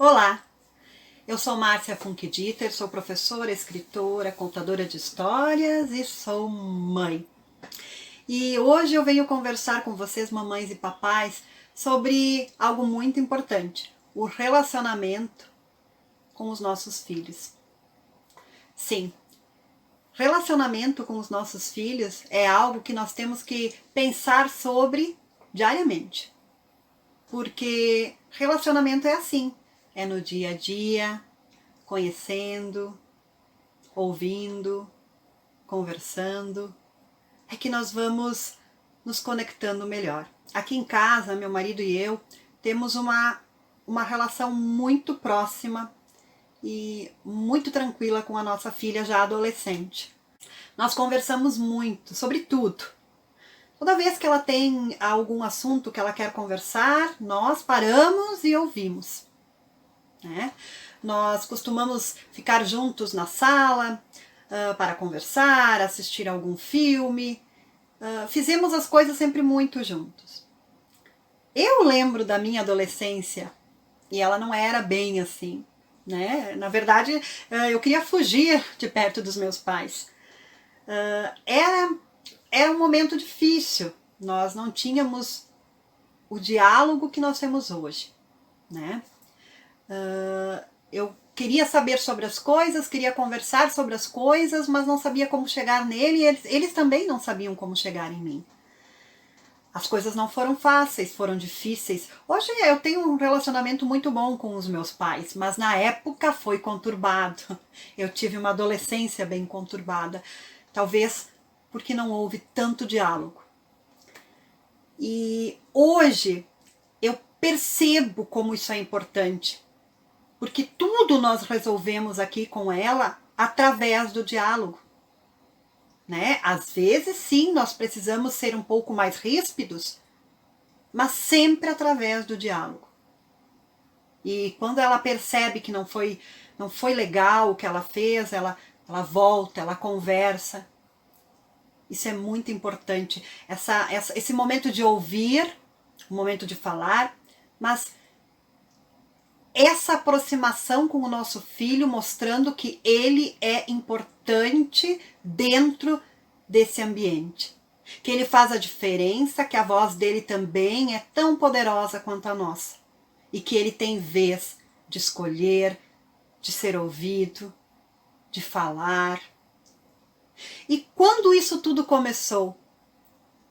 Olá, eu sou Márcia Funkdieter, sou professora, escritora, contadora de histórias e sou mãe. E hoje eu venho conversar com vocês, mamães e papais, sobre algo muito importante, o relacionamento com os nossos filhos. Sim, relacionamento com os nossos filhos é algo que nós temos que pensar sobre diariamente. Porque relacionamento é assim, é no dia a dia, conhecendo, ouvindo, conversando, é que nós vamos nos conectando melhor. Aqui em casa, meu marido e eu temos uma relação muito próxima e muito tranquila com a nossa filha já adolescente. Nós conversamos muito sobre tudo. Toda vez que ela tem algum assunto que ela quer conversar, nós paramos e ouvimos, né? Nós costumamos ficar juntos na sala para conversar, assistir algum filme. Fizemos as coisas sempre muito juntos. Eu lembro da minha adolescência e ela não era bem assim, né? Na verdade, eu queria fugir de perto dos meus pais. Era um momento difícil. Nós não tínhamos o diálogo que nós temos hoje, né? Eu queria saber sobre as coisas, queria conversar sobre as coisas, mas não sabia como chegar nele e eles também não sabiam como chegar em mim. As coisas não foram fáceis, foram difíceis. Hoje eu tenho um relacionamento muito bom com os meus pais, mas na época foi conturbado. Eu tive uma adolescência bem conturbada, talvez porque não houve tanto diálogo. E hoje eu percebo como isso é importante. Porque tudo nós resolvemos aqui com ela através do diálogo, né? Às vezes, sim, nós precisamos ser um pouco mais ríspidos, mas sempre através do diálogo. E quando ela percebe que não foi legal o que ela fez, ela volta, ela conversa. Isso é muito importante. Esse momento de ouvir, o momento de falar, mas essa aproximação com o nosso filho mostrando que ele é importante dentro desse ambiente. Que ele faz a diferença, que a voz dele também é tão poderosa quanto a nossa. E que ele tem vez de escolher, de ser ouvido, de falar. E quando isso tudo começou?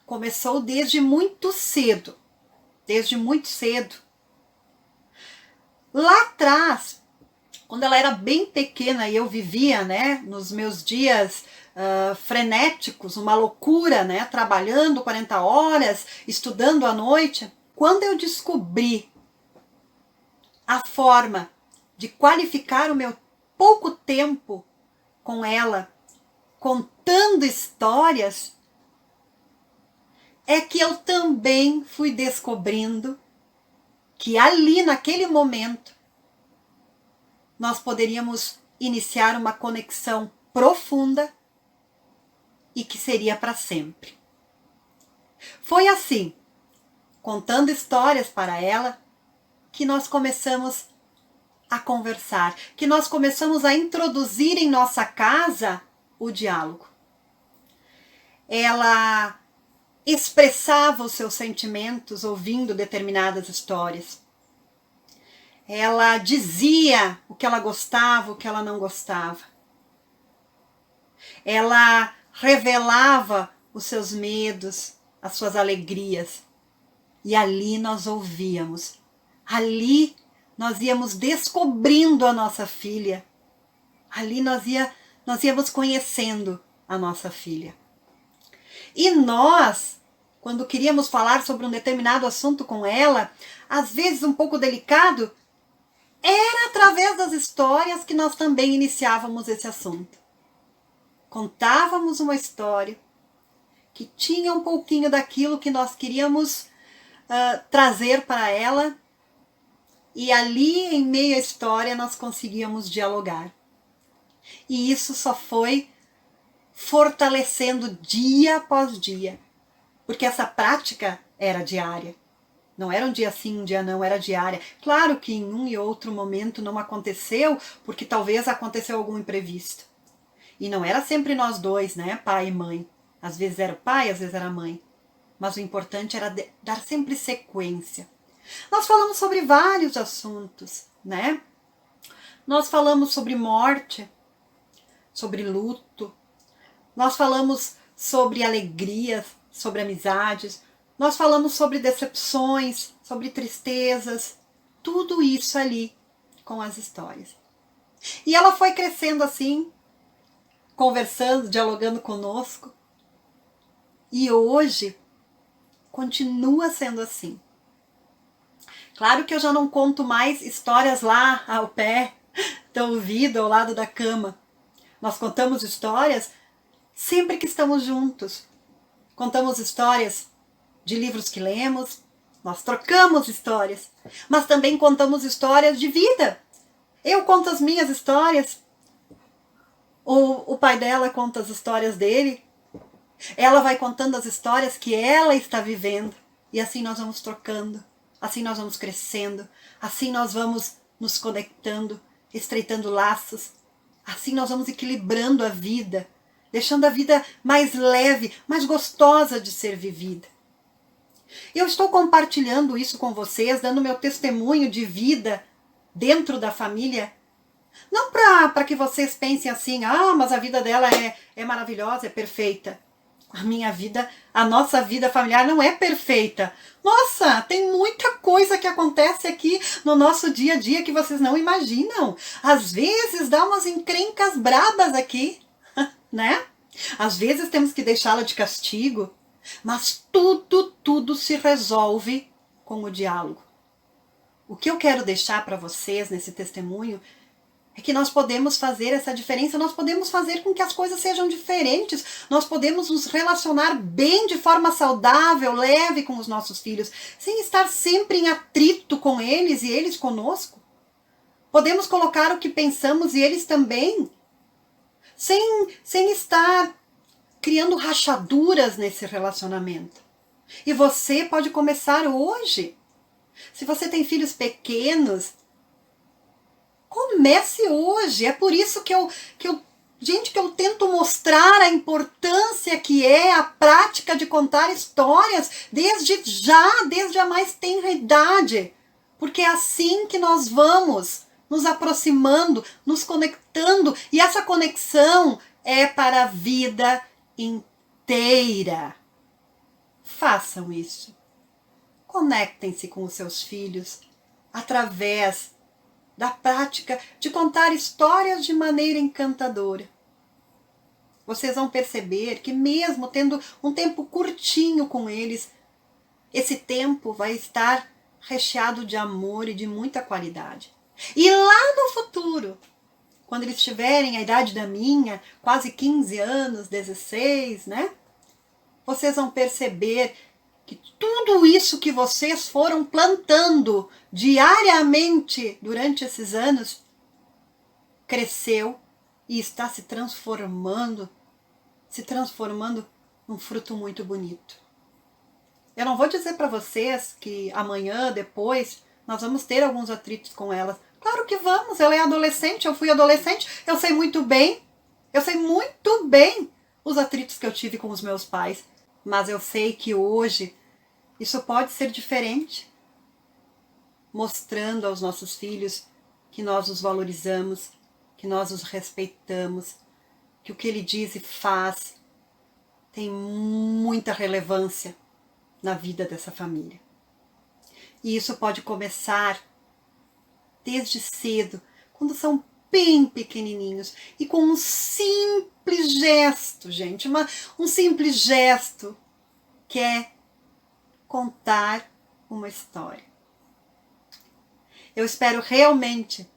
Começou desde muito cedo. Desde muito cedo. Lá atrás, quando ela era bem pequena e eu vivia, né, nos meus dias frenéticos, uma loucura, né, trabalhando 40 horas, estudando à noite, quando eu descobri a forma de qualificar o meu pouco tempo com ela, contando histórias, é que eu também fui descobrindo que ali, naquele momento, nós poderíamos iniciar uma conexão profunda e que seria para sempre. Foi assim, contando histórias para ela, que nós começamos a conversar, que nós começamos a introduzir em nossa casa o diálogo. Ela expressava os seus sentimentos ouvindo determinadas histórias. Ela dizia o que ela gostava, o que ela não gostava. Ela revelava os seus medos, as suas alegrias. E ali nós ouvíamos. Ali nós íamos descobrindo a nossa filha. Ali nós íamos conhecendo a nossa filha. E nós, quando queríamos falar sobre um determinado assunto com ela, às vezes um pouco delicado, era através das histórias que nós também iniciávamos esse assunto. Contávamos uma história que tinha um pouquinho daquilo que nós queríamos trazer para ela, e ali, em meio à história, nós conseguíamos dialogar. E isso só foi fortalecendo dia após dia, porque essa prática era diária. Não era um dia sim, um dia não, era diária. Claro que em um e outro momento não aconteceu, porque talvez aconteceu algum imprevisto. E não era sempre nós dois, né, pai e mãe. Às vezes era o pai, às vezes era a mãe. Mas o importante era dar sempre sequência. Nós falamos sobre vários assuntos, né? Nós falamos sobre morte, sobre luto. Nós falamos sobre alegrias, sobre amizades. Nós falamos sobre decepções, sobre tristezas. Tudo isso ali com as histórias. E ela foi crescendo assim, conversando, dialogando conosco. E hoje continua sendo assim. Claro que eu já não conto mais histórias lá ao pé do ouvido, ao lado da cama. Nós contamos histórias sempre que estamos juntos. Contamos histórias de livros que lemos, nós trocamos histórias, mas também contamos histórias de vida. Eu conto as minhas histórias, o pai dela conta as histórias dele, ela vai contando as histórias que ela está vivendo, e assim nós vamos trocando, assim nós vamos crescendo, assim nós vamos nos conectando, estreitando laços, assim nós vamos equilibrando a vida, deixando a vida mais leve, mais gostosa de ser vivida. Eu estou compartilhando isso com vocês, dando meu testemunho de vida dentro da família, não para que vocês pensem assim, mas a vida dela é maravilhosa, é perfeita. A minha vida, a nossa vida familiar não é perfeita. Nossa, tem muita coisa que acontece aqui no nosso dia a dia que vocês não imaginam. Às vezes dá umas encrencas brabas aqui, né? Às vezes temos que deixá-la de castigo, mas tudo se resolve com o diálogo. O que eu quero deixar para vocês nesse testemunho é que nós podemos fazer essa diferença, nós podemos fazer com que as coisas sejam diferentes, nós podemos nos relacionar bem, de forma saudável, leve com os nossos filhos, sem estar sempre em atrito com eles e eles conosco. Podemos colocar o que pensamos e eles também, sem estar criando rachaduras nesse relacionamento. E você pode começar hoje. Se você tem filhos pequenos, comece hoje. É por isso que eu tento mostrar a importância que é a prática de contar histórias desde a mais tenra idade. Porque é assim que nós vamos nos aproximando, nos conectando. E essa conexão é para a vida inteira. Façam isso. Conectem-se com os seus filhos através da prática de contar histórias de maneira encantadora. Vocês vão perceber que mesmo tendo um tempo curtinho com eles, esse tempo vai estar recheado de amor e de muita qualidade. E lá no futuro, quando eles tiverem a idade da minha, quase 15 anos, 16, né? Vocês vão perceber que tudo isso que vocês foram plantando diariamente durante esses anos cresceu e está se transformando num fruto muito bonito. Eu não vou dizer para vocês que amanhã, depois, nós vamos ter alguns atritos com elas. Claro que vamos, ela é adolescente, eu fui adolescente, eu sei muito bem os atritos que eu tive com os meus pais. Mas eu sei que hoje isso pode ser diferente, mostrando aos nossos filhos que nós os valorizamos, que nós os respeitamos, que o que ele diz e faz tem muita relevância na vida dessa família. E isso pode começar desde cedo, quando são bem pequenininhos, e com um simples gesto, gente, um simples gesto, que é contar uma história. Eu espero realmente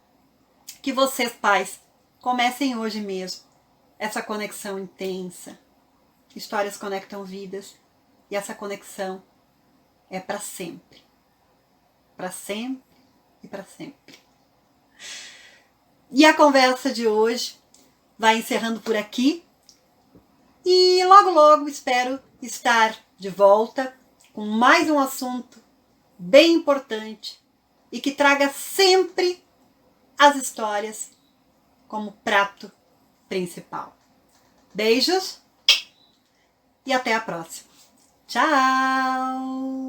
que vocês, pais, comecem hoje mesmo essa conexão intensa. Histórias conectam vidas, e essa conexão é para sempre. Para sempre e para sempre. E a conversa de hoje vai encerrando por aqui. E logo, logo espero estar de volta com mais um assunto bem importante e que traga sempre as histórias como prato principal. Beijos e até a próxima. Tchau!